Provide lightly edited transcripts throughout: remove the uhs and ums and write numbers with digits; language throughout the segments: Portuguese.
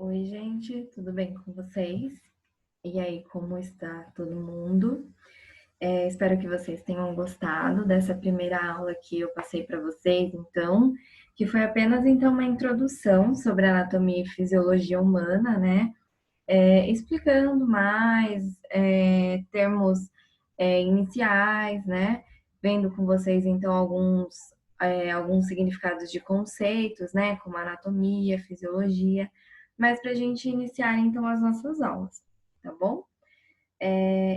Oi, gente, tudo bem com vocês? E aí, como está todo mundo? Espero que vocês tenham gostado dessa primeira aula que eu passei para vocês, então, que foi apenas então uma introdução sobre a anatomia e fisiologia humana, né? Explicando mais termos iniciais, né? Vendo com vocês então alguns significados de conceitos, né? Como anatomia, fisiologia, mas para a gente iniciar então as nossas aulas, tá bom?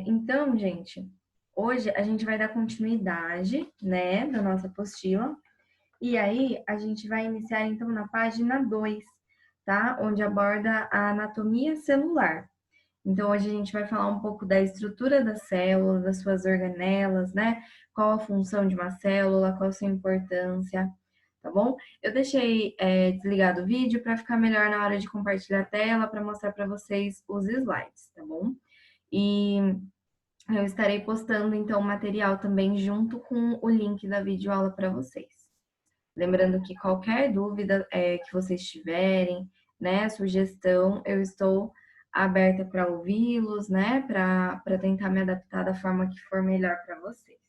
Então, gente, hoje a gente vai dar continuidade, né, da nossa apostila. E aí, a gente vai iniciar então na página 2, tá? Onde aborda a anatomia celular. Então, hoje a gente vai falar um pouco da estrutura da célula, das suas organelas, né? Qual a função de uma célula, qual a sua importância, tá bom? Eu deixei desligado o vídeo para ficar melhor na hora de compartilhar a tela, para mostrar para vocês os slides, tá bom? E eu estarei postando então o material também junto com o link da videoaula para vocês. Lembrando que qualquer dúvida que vocês tiverem, né, sugestão, eu estou aberta para ouvi-los, né, para tentar me adaptar da forma que for melhor para vocês.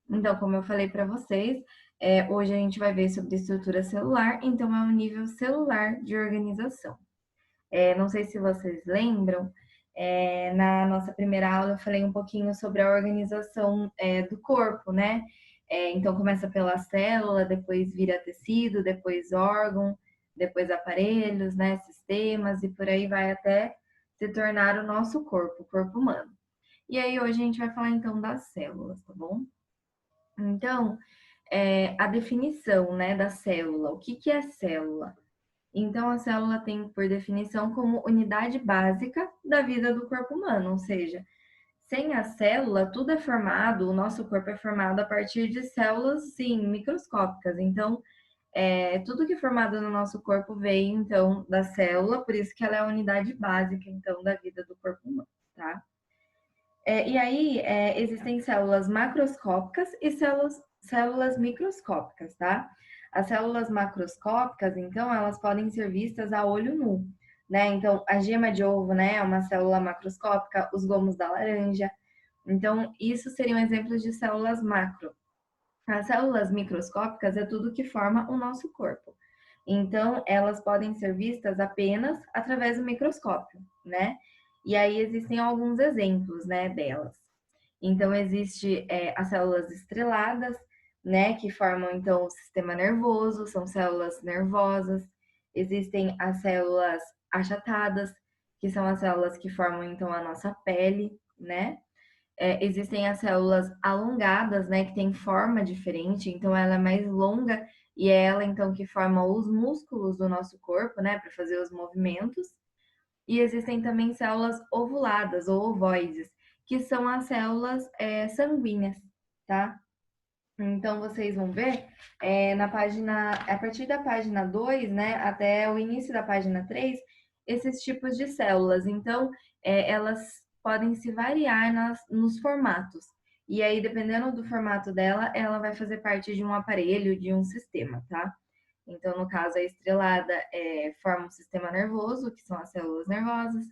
Então, como eu falei para vocês, hoje a gente vai ver sobre estrutura celular, então é um nível celular de organização. Não sei se vocês lembram, na nossa primeira aula eu falei um pouquinho sobre a organização do corpo, né? Então começa pela célula, depois vira tecido, depois órgão, depois aparelhos, né? Sistemas e por aí vai até se tornar o nosso corpo, o corpo humano. E aí hoje a gente vai falar então das células, tá bom? Então, a definição, né, da célula. O que é célula? Então, a célula tem por definição como unidade básica da vida do corpo humano, ou seja, sem a célula, tudo é formado, o nosso corpo é formado a partir de células, sim, microscópicas. Então, tudo que é formado no nosso corpo vem, então, da célula, por isso que ela é a unidade básica, então, da vida do corpo humano, tá? E aí, existem células macroscópicas e células microscópicas, tá? As células macroscópicas, então, elas podem ser vistas a olho nu, né? Então, a gema de ovo, né, é uma célula macroscópica, os gomos da laranja. Então, isso seriam exemplos de células macro. As células microscópicas é tudo que forma o nosso corpo. Então, elas podem ser vistas apenas através do microscópio, né? E aí existem alguns exemplos, né, delas. Então, existe as células estreladas, né, que formam, então, o sistema nervoso, são células nervosas. Existem as células achatadas, que são as células que formam, então, a nossa pele, né? Existem as células alongadas, né, que tem forma diferente, então ela é mais longa e é ela então que forma os músculos do nosso corpo, né, para fazer os movimentos. E existem também células ovuladas ou ovoides, que são as células sanguíneas, tá? Então vocês vão ver na página, a partir da página 2, né, até o início da página 3, esses tipos de células. Então, elas podem se variar nos formatos. E aí, dependendo do formato dela, ela vai fazer parte de um aparelho, de um sistema, tá? Então, no caso, a estrelada forma um sistema nervoso, que são as células nervosas.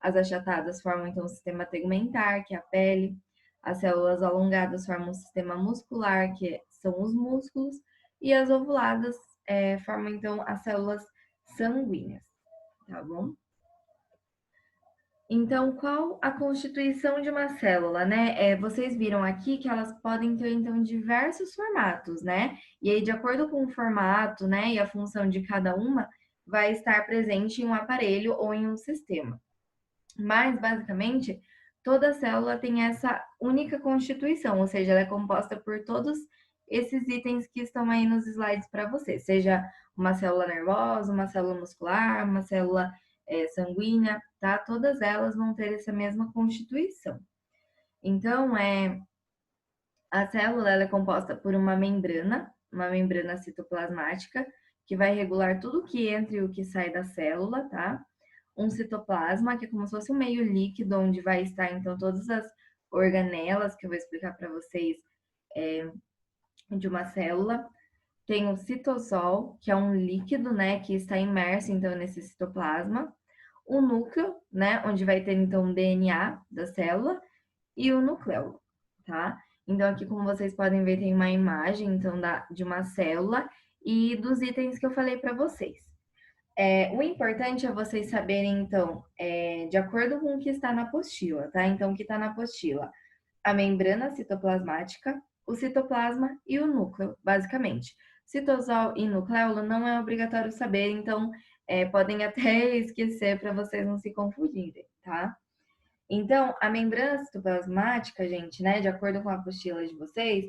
As achatadas formam, então, o sistema tegumentar, que é a pele. As células alongadas formam um sistema muscular, que são os músculos. E as ovuladas formam, então, as células sanguíneas, tá bom? Então, qual a constituição de uma célula, né? Vocês viram aqui que elas podem ter, então, diversos formatos, né? E aí, de acordo com o formato, né, e a função de cada uma, vai estar presente em um aparelho ou em um sistema. Mas, basicamente, toda célula tem essa única constituição, ou seja, ela é composta por todos esses itens que estão aí nos slides para você, seja uma célula nervosa, uma célula muscular, uma célula sanguínea, tá? Todas elas vão ter essa mesma constituição. Então, a célula ela é composta por uma membrana citoplasmática, que vai regular tudo que entra e o que sai da célula, tá? Um citoplasma, que é como se fosse um meio líquido, onde vai estar, então, todas as organelas, que eu vou explicar para vocês, de uma célula. tem o citosol, que é um líquido, né, que está imerso, então, nesse citoplasma. O núcleo, né, onde vai ter, então, o DNA da célula. E o nucleolo, tá? Então, aqui, como vocês podem ver, tem uma imagem, então, de uma célula e dos itens que eu falei para vocês. O importante é vocês saberem, então, de acordo com o que está na apostila, tá? Então, o que está na apostila? A membrana citoplasmática, o citoplasma e o núcleo, basicamente. Citosol e nucleolo não é obrigatório saber, então podem até esquecer para vocês não se confundirem, tá? Então, a membrana citoplasmática, gente, né, de acordo com a apostila de vocês,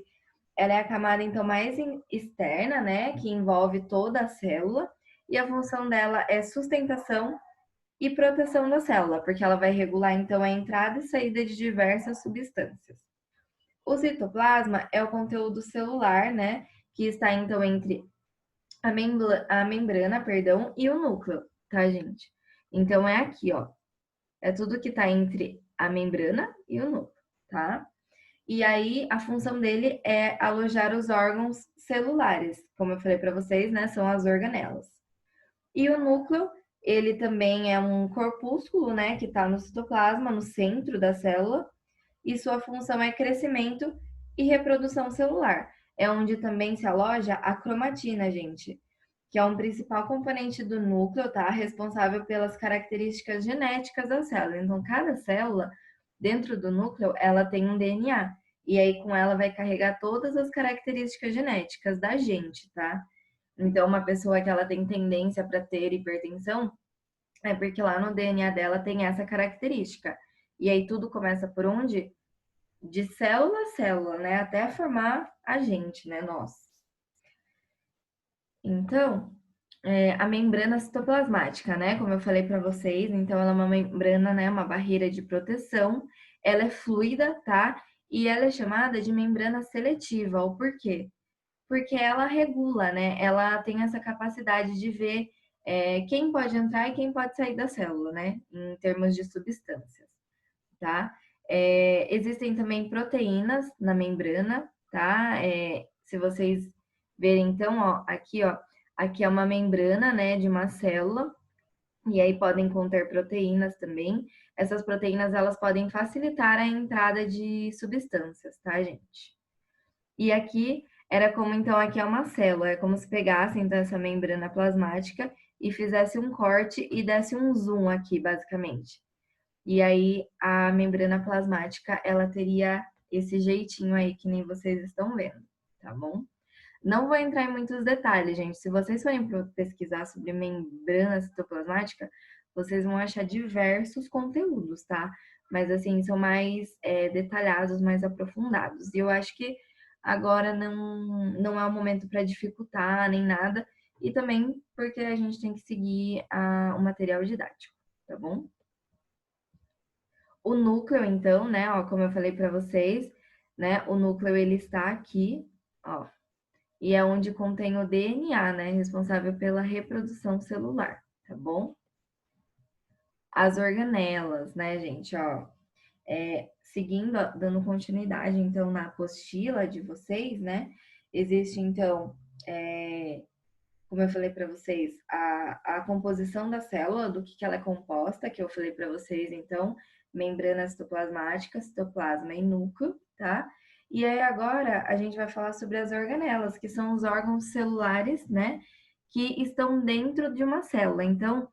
ela é a camada então mais externa, né, que envolve toda a célula, e a função dela é sustentação e proteção da célula, porque ela vai regular então a entrada e saída de diversas substâncias. O citoplasma é o conteúdo celular, né, que está então entre a membrana, perdão, e o núcleo, tá, gente? Então é aqui, ó. É tudo que está entre a membrana e o núcleo, tá? E aí a função dele é alojar os órgãos celulares, como eu falei para vocês, né? São as organelas. E o núcleo, ele também é um corpúsculo, né? Que está no citoplasma, no centro da célula, e sua função é crescimento e reprodução celular. É onde também se aloja a cromatina, gente, que é um principal componente do núcleo, tá? Responsável pelas características genéticas da célula. Então, cada célula dentro do núcleo, ela tem um DNA. E aí, com ela, vai carregar todas as características genéticas da gente, tá? Então, uma pessoa que ela tem tendência para ter hipertensão, é porque lá no DNA dela tem essa característica. E aí, tudo começa por onde? De célula a célula, né? Até formar a gente, né? Nós. Então, a membrana citoplasmática, né? Como eu falei para vocês, então ela é uma membrana, né? Uma barreira de proteção. Ela é fluida, tá? E ela é chamada de membrana seletiva. O porquê? Porque ela regula, né? Ela tem essa capacidade de ver quem pode entrar e quem pode sair da célula, né? Em termos de substâncias, tá? Existem também proteínas na membrana, tá? Se vocês verem, então, ó, aqui é uma membrana, né, de uma célula, e aí podem conter proteínas também. Essas proteínas, elas podem facilitar a entrada de substâncias, tá, gente? E aqui era como, então, aqui é uma célula, é como se pegasse, então, essa membrana plasmática e fizesse um corte e desse um zoom aqui, basicamente. E aí a membrana plasmática, ela teria esse jeitinho aí que nem vocês estão vendo, tá bom? Não vou entrar em muitos detalhes, gente. Se vocês forem pesquisar sobre membrana citoplasmática, vocês vão achar diversos conteúdos, tá? Mas assim, são mais detalhados, mais aprofundados. E eu acho que agora não é o momento para dificultar nem nada. E também porque a gente tem que seguir o material didático, tá bom? O núcleo, então, né, ó, como eu falei para vocês, né, o núcleo ele está aqui, ó, e é onde contém o DNA, né, responsável pela reprodução celular, tá bom? As organelas, né, gente, ó, seguindo, ó, dando continuidade, então, na apostila de vocês, né, existe, então, como eu falei para vocês, a composição da célula, do que ela é composta, que eu falei para vocês, então, membrana citoplasmática, citoplasma e núcleo, tá? E aí agora a gente vai falar sobre as organelas, que são os órgãos celulares, né, que estão dentro de uma célula. Então,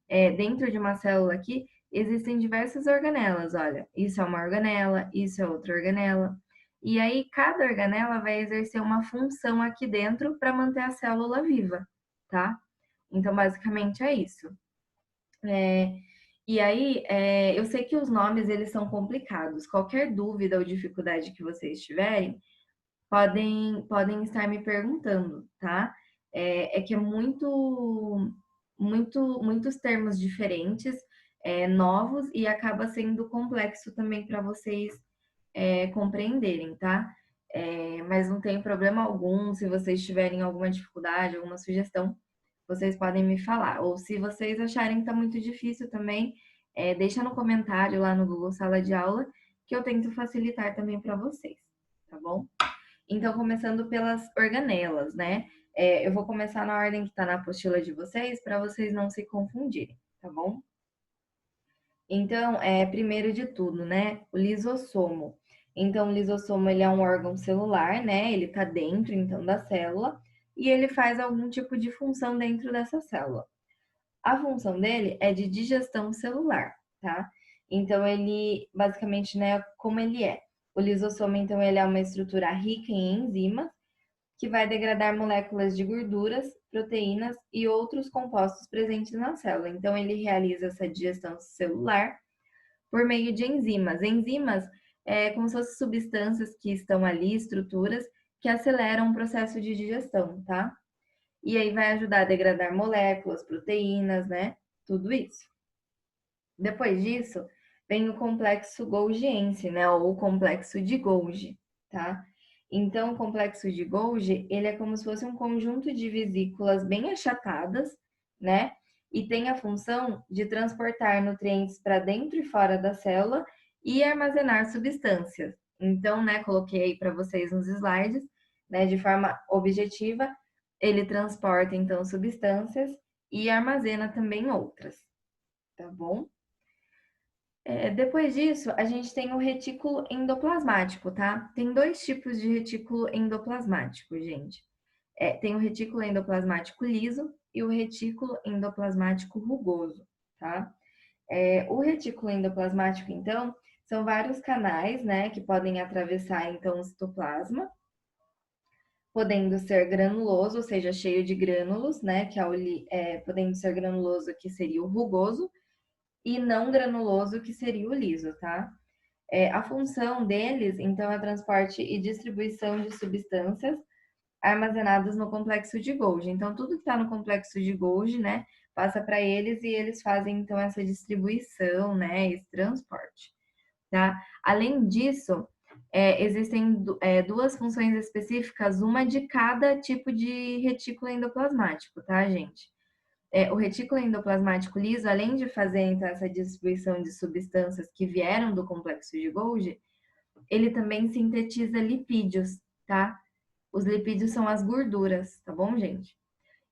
dentro de uma célula aqui, existem diversas organelas, olha, isso é uma organela, isso é outra organela. E aí, cada organela vai exercer uma função aqui dentro para manter a célula viva, tá? Então, basicamente é isso. E aí, eu sei que os nomes, eles são complicados. Qualquer dúvida ou dificuldade que vocês tiverem, podem estar me perguntando, tá? Que é muitos termos diferentes, novos, e acaba sendo complexo também para vocês compreenderem, tá? Mas não tem problema algum, se vocês tiverem alguma dificuldade, alguma sugestão, vocês podem me falar. Ou se vocês acharem que tá muito difícil também, deixa no comentário lá no Google Sala de Aula, que eu tento facilitar também para vocês, tá bom? Então, começando pelas organelas, né? Eu vou começar na ordem que está na apostila de vocês, para vocês não se confundirem, tá bom? Então, primeiro de tudo, né, o lisossomo. Então, o lisossomo, ele é um órgão celular, né, ele está dentro, então, da célula, e ele faz algum tipo de função dentro dessa célula. A função dele é de digestão celular, tá? Então, ele, basicamente, né, como ele é. O lisossomo, então, ele é uma estrutura rica em enzimas, que vai degradar moléculas de gorduras, proteínas e outros compostos presentes na célula. Então, ele realiza essa digestão celular por meio de enzimas. Enzimas é como se fossem substâncias que estão ali, estruturas, que aceleram o processo de digestão, tá? E aí vai ajudar a degradar moléculas, proteínas, né? Tudo isso. Depois disso, vem o complexo Golgiense, né? Ou o complexo de Golgi, tá? Então, o complexo de Golgi, ele é como se fosse um conjunto de vesículas bem achatadas, né? E tem a função de transportar nutrientes para dentro e fora da célula e armazenar substâncias. Então, né, coloquei aí para vocês nos slides, né, de forma objetiva, ele transporta então substâncias e armazena também outras, tá bom? Depois disso, a gente tem o retículo endoplasmático, tá? Tem dois tipos de retículo endoplasmático, gente. Tem o retículo endoplasmático liso e o retículo endoplasmático rugoso, tá? O retículo endoplasmático, então, são vários canais, né, que podem atravessar, então, o citoplasma, podendo ser granuloso, ou seja, cheio de grânulos, né, que podendo ser granuloso, que seria o rugoso, e não granuloso, que seria o liso, tá? A função deles, então, é transporte e distribuição de substâncias armazenadas no complexo de Golgi. Então, tudo que está no complexo de Golgi, né, passa para eles e eles fazem, então, essa distribuição, né, esse transporte, tá? Além disso, existem duas funções específicas, uma de cada tipo de retículo endoplasmático, tá, gente? O retículo endoplasmático liso, além de fazer então essa distribuição de substâncias que vieram do complexo de Golgi, ele também sintetiza lipídios, tá? Os lipídios são as gorduras, tá bom, gente?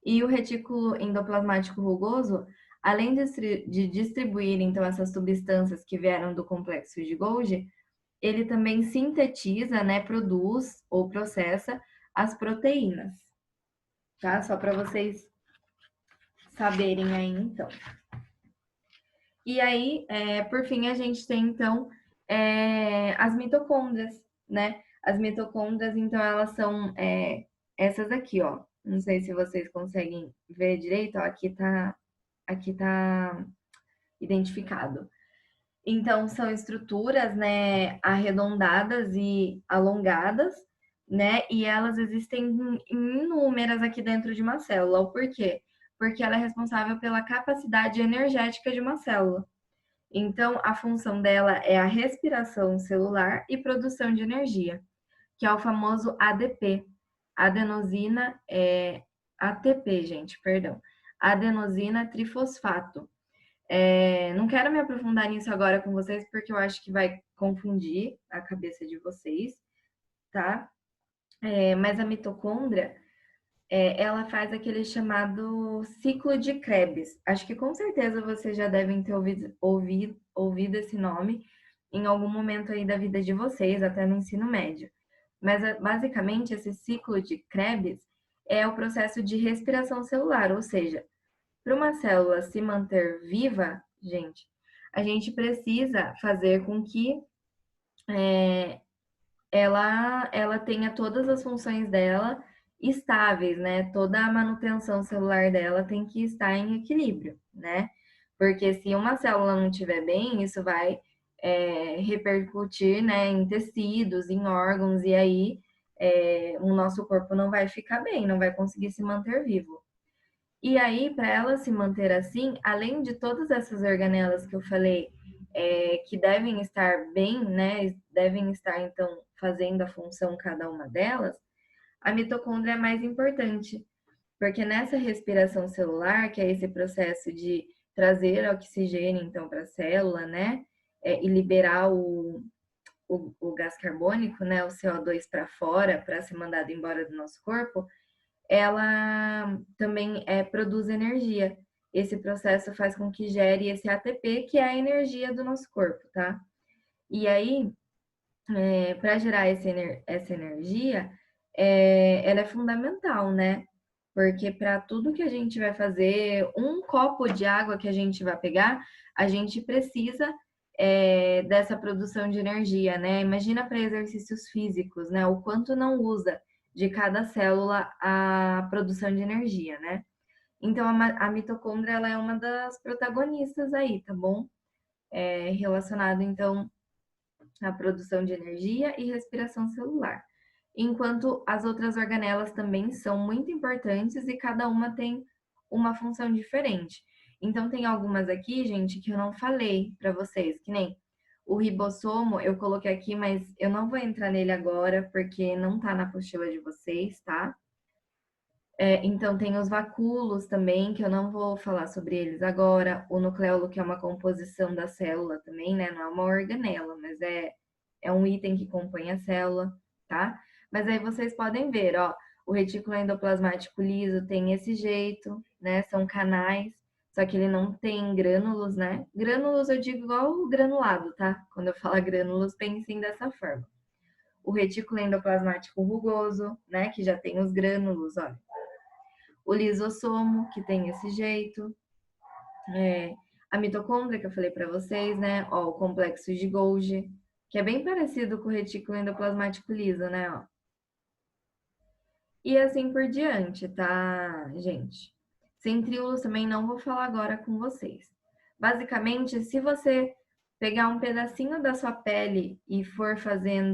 E o retículo endoplasmático rugoso, além de distribuir então essas substâncias que vieram do complexo de Golgi, ele também sintetiza, né, produz ou processa as proteínas, tá? Só para vocês saberem aí então. E aí, por fim, a gente tem, então, as mitocôndrias, né? As mitocôndrias, então, elas são essas aqui, ó. Não sei se vocês conseguem ver direito, ó, aqui tá identificado. Então, são estruturas, né, arredondadas e alongadas, né? E elas existem inúmeras aqui dentro de uma célula. O porquê? Porque ela é responsável pela capacidade energética de uma célula. Então, a função dela é a respiração celular e produção de energia, que é o famoso ADP, adenosina, ATP, gente, perdão, adenosina trifosfato. Não quero me aprofundar nisso agora com vocês, porque eu acho que vai confundir a cabeça de vocês, tá? Mas a mitocôndria, ela faz aquele chamado ciclo de Krebs. Acho que com certeza vocês já devem ter ouvido esse nome em algum momento aí da vida de vocês, até no ensino médio. Mas basicamente esse ciclo de Krebs é o processo de respiração celular, ou seja, para uma célula se manter viva, gente, a gente precisa fazer com que ela tenha todas as funções dela estáveis, né? Toda a manutenção celular dela tem que estar em equilíbrio, né? Porque se uma célula não estiver bem, isso vai repercutir, né, em tecidos, em órgãos, e aí o nosso corpo não vai ficar bem, não vai conseguir se manter vivo. E aí, para ela se manter assim, além de todas essas organelas que eu falei, que devem estar bem, né? Devem estar, então, fazendo a função cada uma delas, a mitocôndria é mais importante, porque nessa respiração celular, que é esse processo de trazer oxigênio, então, para a célula, né? E liberar o gás carbônico, né? O CO2 para fora, para ser mandado embora do nosso corpo, ela também produz energia. Esse processo faz com que gere esse ATP, que é a energia do nosso corpo, tá? E aí, para gerar essa energia, ela é fundamental, né? Porque para tudo que a gente vai fazer, um copo de água que a gente vai pegar, a gente precisa dessa produção de energia, né? Imagina para exercícios físicos, né? O quanto não usa de cada célula a produção de energia, né? Então, a mitocôndria, ela é uma das protagonistas aí, tá bom? Relacionado, então, à produção de energia e respiração celular. Enquanto as outras organelas também são muito importantes e cada uma tem uma função diferente. Então, tem algumas aqui, gente, que eu não falei para vocês, que nem o ribossomo, eu coloquei aqui, mas eu não vou entrar nele agora, porque não tá na apostila de vocês, tá? Então, tem os vacúolos também, que eu não vou falar sobre eles agora. O nucleolo, que é uma composição da célula também, né? Não é uma organela, mas é um item que compõe a célula, tá? Mas aí vocês podem ver, ó, o retículo endoplasmático liso tem esse jeito, né? São canais, só que ele não tem grânulos, né? Grânulos eu digo igual o granulado, tá? Quando eu falo grânulos, pensem dessa forma. O retículo endoplasmático rugoso, né? Que já tem os grânulos, ó, o lisossomo, que tem esse jeito, a mitocôndria, que eu falei para vocês, né? Ó, o complexo de Golgi, que é bem parecido com o retículo endoplasmático liso, né? Ó. E assim por diante, tá, gente? Centríolos também não vou falar agora com vocês. Basicamente, se você pegar um pedacinho da sua pele e for fazer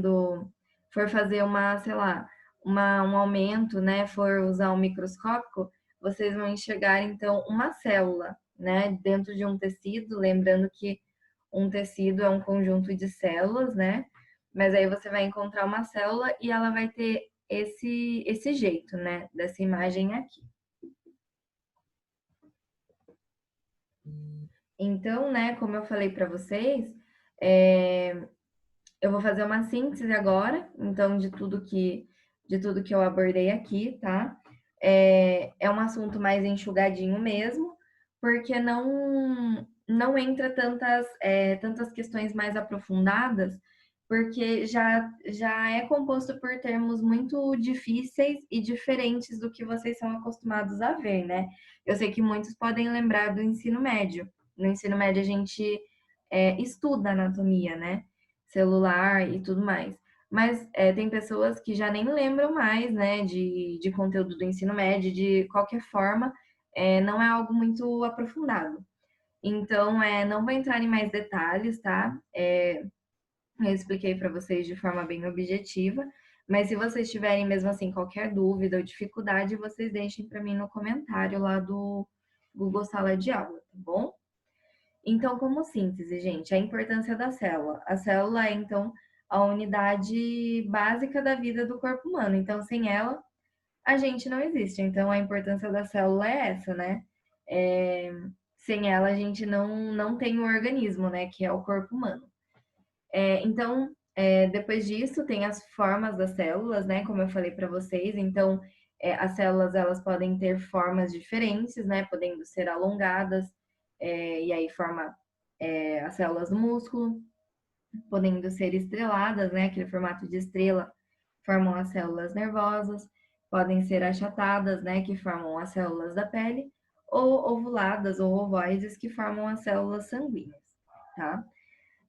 uma, sei lá, um aumento, né? For usar um microscópio, vocês vão enxergar então uma célula, né? Dentro de um tecido, lembrando que um tecido é um conjunto de células, né? Mas aí você vai encontrar uma célula e ela vai ter esse jeito, né? Dessa imagem aqui. Então, né, como eu falei para vocês, eu vou fazer uma síntese agora, então, de tudo que eu abordei aqui, tá? É um assunto mais enxugadinho mesmo, porque não entra tantas questões mais aprofundadas, porque já é composto por termos muito difíceis e diferentes do que vocês são acostumados a ver, né? Eu sei que muitos podem lembrar do ensino médio. No ensino médio a gente estuda anatomia, né? Celular e tudo mais. Mas tem pessoas que já nem lembram mais, né, de conteúdo do ensino médio, de qualquer forma, não é algo muito aprofundado. Então, não vou entrar em mais detalhes, tá? Eu expliquei para vocês de forma bem objetiva, mas se vocês tiverem mesmo assim qualquer dúvida ou dificuldade, vocês deixem para mim no comentário lá do Google Sala de Aula, tá bom? Então, como síntese, gente, a importância da célula. A célula é, então, a unidade básica da vida do corpo humano. Então, sem ela, a gente não existe. Então, a importância da célula é essa, né? É, sem ela, a gente não tem o organismo, né? Que é o corpo humano. Então, depois disso, tem as formas das células, né? Como eu falei para vocês. Então, as células, elas podem ter formas diferentes, né? Podendo ser alongadas, e aí forma as células do músculo, podendo ser estreladas, né? Aquele formato de estrela, formam as células nervosas, podem ser achatadas, né? Que formam as células da pele, ou ovuladas ou ovoides, que formam as células sanguíneas, tá?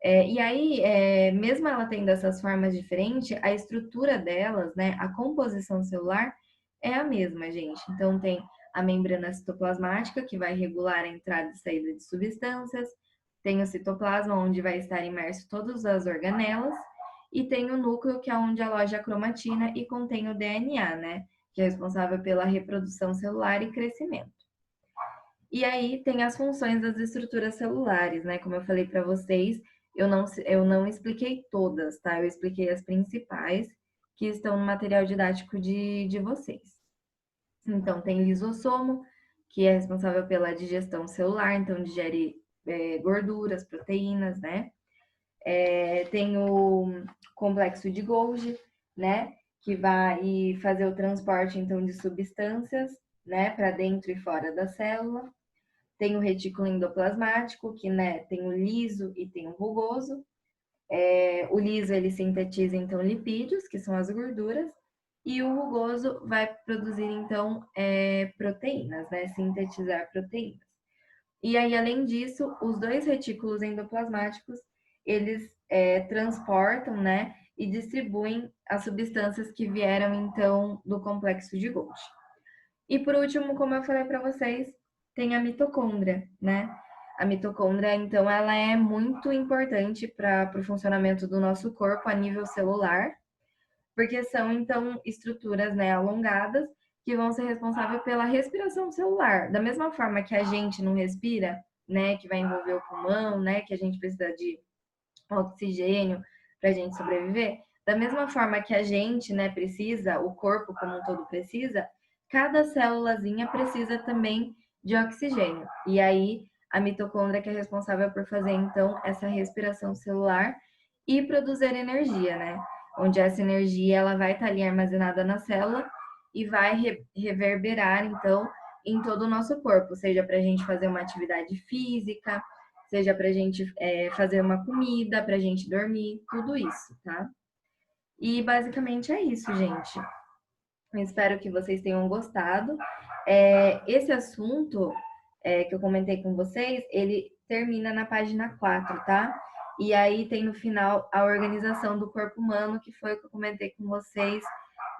E aí, mesmo ela tendo essas formas diferentes, a estrutura delas, né, a composição celular é a mesma, gente. Então, tem a membrana citoplasmática, que vai regular a entrada e saída de substâncias, tem o citoplasma, onde vai estar imerso todas as organelas, e tem o núcleo, que é onde aloja a cromatina e contém o DNA, né, que é responsável pela reprodução celular e crescimento. E aí tem as funções das estruturas celulares, né? Como eu falei para vocês, eu não expliquei todas, tá? Eu expliquei as principais que estão no material didático de vocês. Então, tem lisossomo, que é responsável pela digestão celular, então digere gorduras, proteínas, né? Tem o complexo de Golgi, né? que vai fazer o transporte, então, de substâncias, né, para dentro e fora da célula. Tem o retículo endoplasmático, que, né, tem o liso e tem o rugoso. O liso, ele sintetiza, então, lipídios, que são as gorduras, e o rugoso vai produzir, então, proteínas, né, sintetizar proteínas. E aí, além disso, os dois retículos endoplasmáticos, eles transportam, né, e distribuem as substâncias que vieram, então, do complexo de Golgi. E por último, como eu falei para vocês, tem a mitocôndria, né? A mitocôndria, então, ela é muito importante para o funcionamento do nosso corpo a nível celular, porque são, então, estruturas, né, alongadas que vão ser responsáveis pela respiração celular. Da mesma forma que a gente não respira, né, que vai envolver o pulmão, né, que a gente precisa de oxigênio para a gente sobreviver, da mesma forma que a gente, né, precisa, o corpo como um todo precisa, cada célulazinha precisa também de oxigênio. E aí a mitocôndria que é responsável por fazer então essa respiração celular e produzir energia, né? Onde essa energia ela vai estar ali armazenada na célula e vai reverberar então em todo o nosso corpo, seja para a gente fazer uma atividade física, seja para a gente fazer uma comida, para a gente dormir, tudo isso, tá? E basicamente é isso, gente. Eu espero que vocês tenham gostado. Esse assunto que eu comentei com vocês, ele termina na página 4, tá? E aí tem no final a organização do corpo humano, que foi o que eu comentei com vocês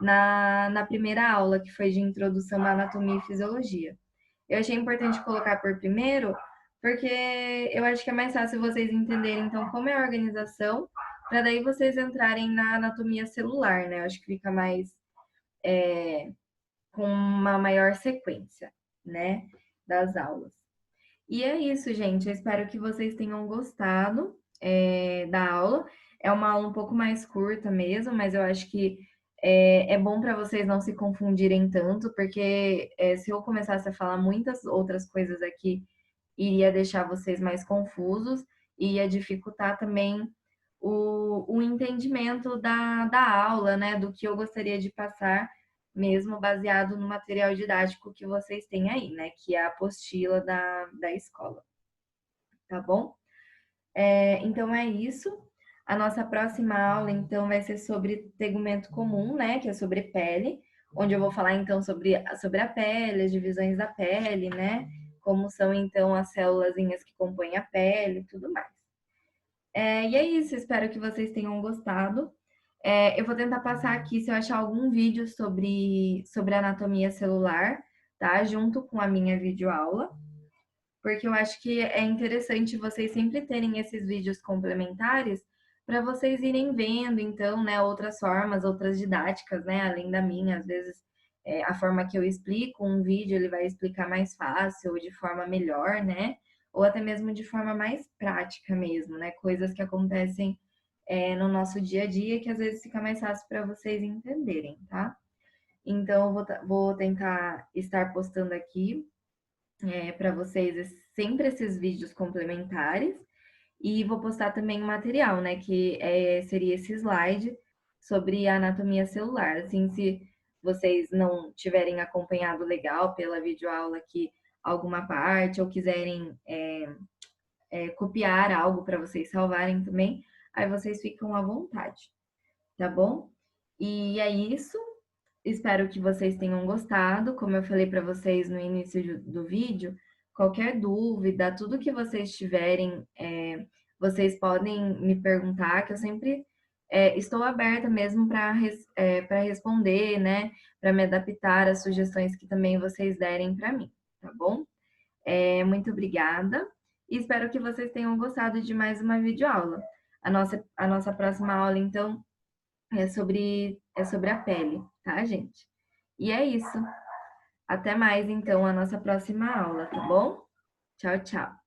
na primeira aula, que foi de introdução à anatomia e fisiologia. Eu achei importante colocar por primeiro, porque eu acho que é mais fácil vocês entenderem, então, como é a organização, para daí vocês entrarem na anatomia celular, né? Eu acho que fica mais com uma maior sequência, né, das aulas. E é isso, gente. Eu espero que vocês tenham gostado da aula. É uma aula um pouco mais curta mesmo, mas eu acho que é bom para vocês não se confundirem tanto, porque se eu começasse a falar muitas outras coisas aqui, iria deixar vocês mais confusos e ia dificultar também o entendimento da aula, né? Do que eu gostaria de passar, mesmo baseado no material didático que vocês têm aí, né? Que é a apostila da escola, tá bom? Então é isso. A nossa próxima aula, então, vai ser sobre tegumento comum, né? Que é sobre pele, onde eu vou falar, então, sobre a pele, as divisões da pele, né? Como são, então, as célulazinhas que compõem a pele e tudo mais. E é isso, espero que vocês tenham gostado. Eu vou tentar passar aqui, se eu achar algum vídeo sobre anatomia celular, tá? Junto com a minha videoaula, porque eu acho que é interessante vocês sempre terem esses vídeos complementares para vocês irem vendo, então, né, outras formas, outras didáticas, né, além da minha. Às vezes, a forma que eu explico um vídeo, ele vai explicar mais fácil, ou de forma melhor, né, ou até mesmo de forma mais prática mesmo, né, coisas que acontecem no nosso dia a dia, que às vezes fica mais fácil para vocês entenderem, tá? Então, eu vou tentar estar postando aqui para vocês sempre esses vídeos complementares e vou postar também o material, né, que seria esse slide sobre a anatomia celular. Assim, se vocês não tiverem acompanhado legal pela videoaula aqui alguma parte ou quiserem copiar algo para vocês salvarem também, aí vocês ficam à vontade, tá bom? E é isso. Espero que vocês tenham gostado. Como eu falei para vocês no início do vídeo, qualquer dúvida, tudo que vocês tiverem, vocês podem me perguntar, que eu sempre estou aberta mesmo para responder, né? Para me adaptar às sugestões que também vocês derem para mim, tá bom? Muito obrigada e espero que vocês tenham gostado de mais uma videoaula. A nossa próxima aula, então, é sobre a pele, tá, gente? E é isso. Até mais, então, a nossa próxima aula, tá bom? Tchau, tchau.